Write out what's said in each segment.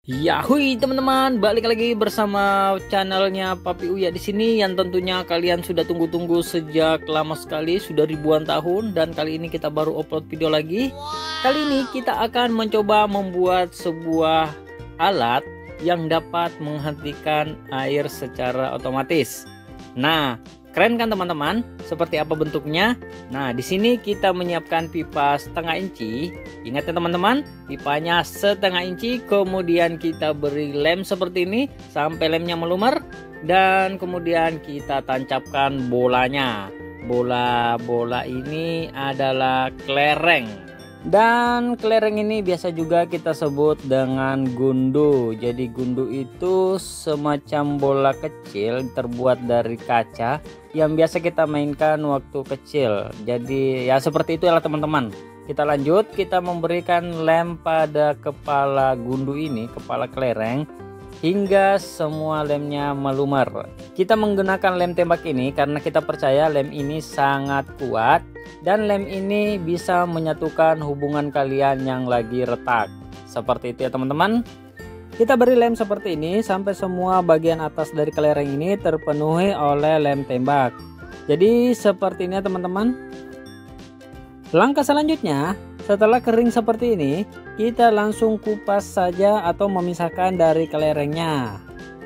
Yahui teman-teman, balik lagi bersama channelnya Papi Uya di sini yang tentunya kalian sudah tunggu-tunggu sejak lama sekali, sudah ribuan tahun, dan kali ini kita baru upload video lagi. Kali ini kita akan mencoba membuat sebuah alat yang dapat menghentikan air secara otomatis. Nah, keren kan teman-teman? Seperti apa bentuknya? Nah, di sini kita menyiapkan pipa setengah inci. Ingat ya teman-teman, pipanya setengah inci. Kemudian kita beri lem seperti ini sampai lemnya melumer, dan kemudian kita tancapkan bolanya. Bola ini adalah kelereng. Dan kelereng ini biasa juga kita sebut dengan gundu. Jadi gundu itu semacam bola kecil terbuat dari kaca yang biasa kita mainkan waktu kecil. Jadi ya seperti itu ya teman-teman. Kita lanjut, kita memberikan lem pada kepala gundu ini, kepala kelereng, hingga semua lemnya melumer. Kita menggunakan lem tembak ini karena kita percaya lem ini sangat kuat dan lem ini bisa menyatukan hubungan kalian yang lagi retak. Seperti itu ya teman-teman. Kita beri lem seperti ini sampai semua bagian atas dari kelereng ini terpenuhi oleh lem tembak. Jadi seperti ini ya teman-teman. Langkah selanjutnya, setelah kering seperti ini, kita langsung kupas saja atau memisahkan dari kelerengnya.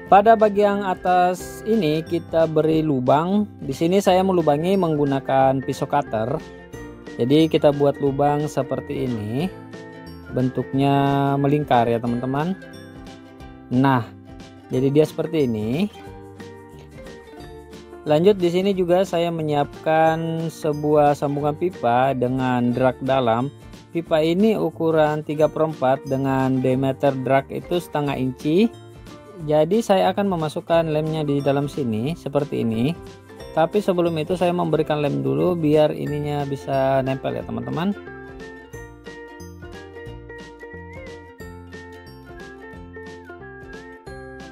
Pada bagian atas ini kita beri lubang. Di sini saya melubangi menggunakan pisau cutter. Jadi kita buat lubang seperti ini. Bentuknya melingkar ya teman-teman. Nah, jadi dia seperti ini. Lanjut, di sini juga saya menyiapkan sebuah sambungan pipa dengan drag dalam. Pipa ini ukuran 3/4 dengan diameter drag itu setengah inci. Jadi saya akan memasukkan lemnya di dalam sini seperti ini. Tapi sebelum itu saya memberikan lem dulu biar ininya bisa nempel ya teman-teman.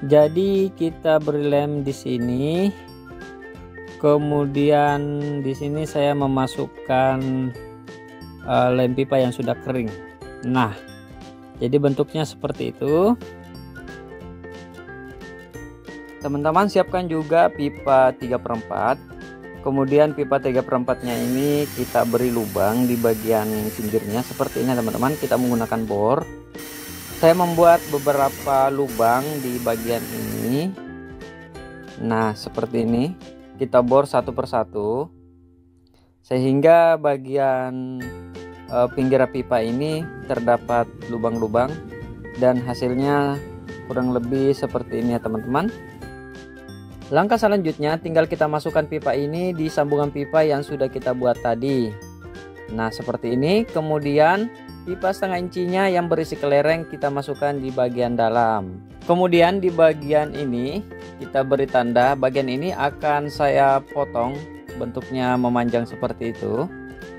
Jadi kita beri lem di sini. Kemudian di sini saya memasukkan lem pipa yang sudah kering. Nah, jadi bentuknya seperti itu. Teman-teman siapkan juga pipa 3/4. Kemudian pipa 3/4 nya ini kita beri lubang di bagian pinggirnya seperti ini teman-teman. Kita menggunakan bor. Saya membuat beberapa lubang di bagian ini. Nah, seperti ini. Kita bor satu persatu sehingga bagian pinggir pipa ini terdapat lubang-lubang, dan hasilnya kurang lebih seperti ini ya teman-teman. Langkah selanjutnya tinggal kita masukkan pipa ini di sambungan pipa yang sudah kita buat tadi. Nah seperti ini. Kemudian pipa setengah incinya yang berisi kelereng kita masukkan di bagian dalam. Kemudian di bagian ini kita beri tanda. Bagian ini akan saya potong, bentuknya memanjang seperti itu.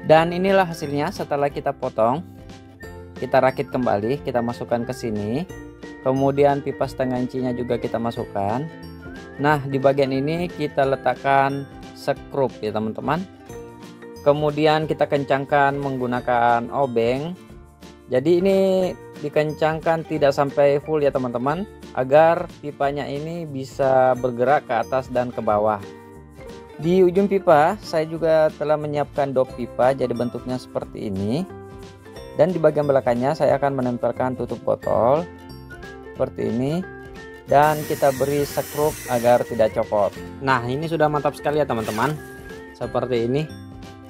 Dan inilah hasilnya setelah kita potong. Kita rakit kembali, kita masukkan ke sini. Kemudian pipa setengah incinya juga kita masukkan. Nah di bagian ini kita letakkan skrup ya teman-teman. Kemudian kita kencangkan menggunakan obeng. Jadi ini dikencangkan tidak sampai full ya teman-teman, agar pipanya ini bisa bergerak ke atas dan ke bawah. Di ujung pipa saya juga telah menyiapkan dop pipa, jadi bentuknya seperti ini. Dan di bagian belakangnya saya akan menempelkan tutup botol seperti ini, dan kita beri skrup agar tidak copot. Nah ini sudah mantap sekali ya teman-teman, seperti ini.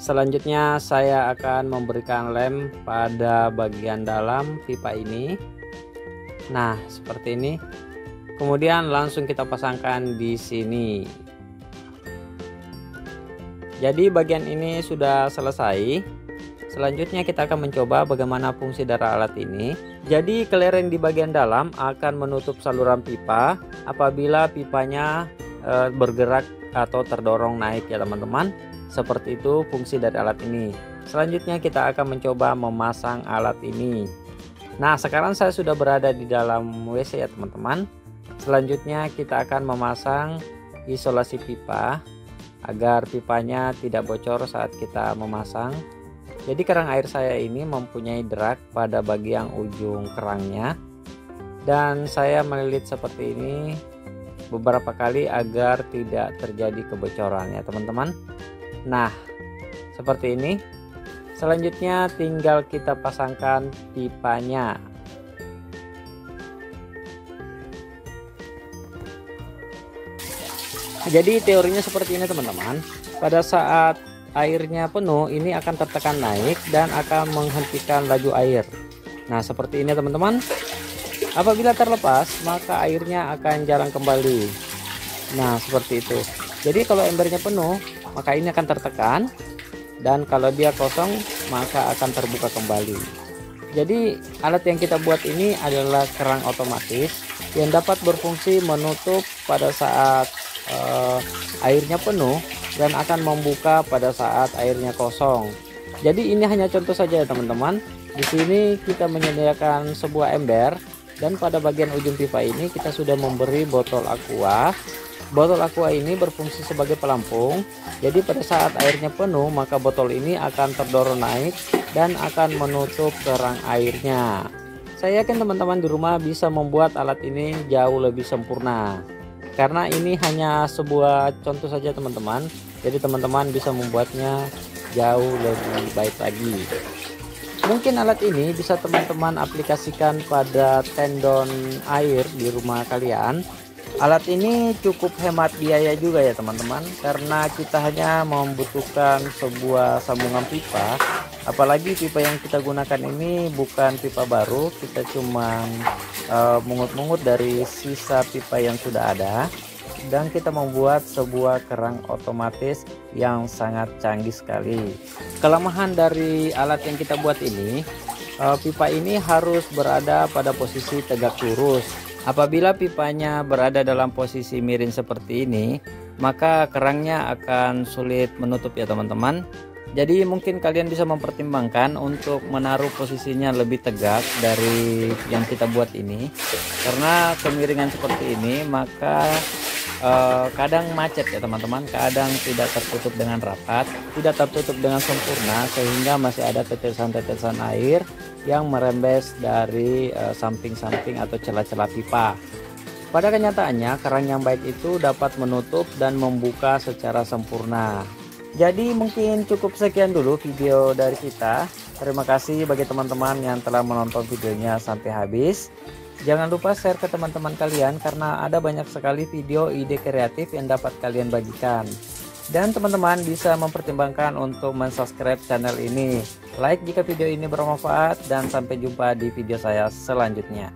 Selanjutnya saya akan memberikan lem pada bagian dalam pipa ini. Nah seperti ini. Kemudian langsung kita pasangkan di sini. Jadi bagian ini sudah selesai. Selanjutnya kita akan mencoba bagaimana fungsi dari alat ini. Jadi kelereng di bagian dalam akan menutup saluran pipa apabila pipanya bergerak atau terdorong naik ya teman-teman. Seperti itu fungsi dari alat ini. Selanjutnya kita akan mencoba memasang alat ini. Nah sekarang saya sudah berada di dalam WC ya teman-teman. Selanjutnya kita akan memasang isolasi pipa agar pipanya tidak bocor saat kita memasang. Jadi kerang air saya ini mempunyai drag pada bagian ujung kerangnya. dan saya melilit seperti ini beberapa kali agar tidak terjadi kebocoran ya teman-teman. Nah, seperti ini. Selanjutnya tinggal kita pasangkan pipanya. Jadi teorinya seperti ini teman-teman. Pada saat airnya penuh, ini akan tertekan naik dan akan menghentikan laju air. Nah, seperti ini teman-teman. Apabila terlepas, maka airnya akan jarang kembali. Nah, seperti itu. Jadi kalau embernya penuh, maka ini akan tertekan, dan kalau dia kosong, maka akan terbuka kembali. Jadi alat yang kita buat ini adalah kerang otomatis yang dapat berfungsi menutup pada saat airnya penuh dan akan membuka pada saat airnya kosong. Jadi ini hanya contoh saja ya teman-teman. Di sini kita menyediakan sebuah ember, dan pada bagian ujung pipa ini kita sudah memberi botol aqua. Botol aqua ini berfungsi sebagai pelampung. Jadi pada saat airnya penuh, maka botol ini akan terdorong naik dan akan menutup kerang airnya. Saya yakin teman-teman di rumah bisa membuat alat ini jauh lebih sempurna. Karena ini hanya sebuah contoh saja teman-teman. Jadi teman-teman bisa membuatnya jauh lebih baik lagi. Mungkin alat ini bisa teman-teman aplikasikan pada tendon air di rumah kalian. Alat ini cukup hemat biaya juga ya teman-teman, karena kita hanya membutuhkan sebuah sambungan pipa. Apalagi pipa yang kita gunakan ini bukan pipa baru, kita cuma mungut-mungut dari sisa pipa yang sudah ada. Dan kita membuat sebuah kerang otomatis yang sangat canggih sekali. Kelemahan dari alat yang kita buat ini, pipa ini harus berada pada posisi tegak lurus. Apabila pipanya berada dalam posisi miring seperti ini, maka kerangnya akan sulit menutup ya teman-teman. Jadi mungkin kalian bisa mempertimbangkan untuk menaruh posisinya lebih tegak dari yang kita buat ini. Karena kemiringan seperti ini, maka kadang macet ya teman-teman, kadang tidak tertutup dengan rapat, tidak tertutup dengan sempurna, sehingga masih ada tetesan-tetesan air yang merembes dari samping-samping atau celah-celah pipa. Pada kenyataannya kerang yang baik itu dapat menutup dan membuka secara sempurna. Jadi mungkin cukup sekian dulu video dari kita. Terima kasih bagi teman-teman yang telah menonton videonya sampai habis. Jangan lupa share ke teman-teman kalian, karena ada banyak sekali video ide kreatif yang dapat kalian bagikan. Dan teman-teman bisa mempertimbangkan untuk mensubscribe channel ini. Like jika video ini bermanfaat, dan sampai jumpa di video saya selanjutnya.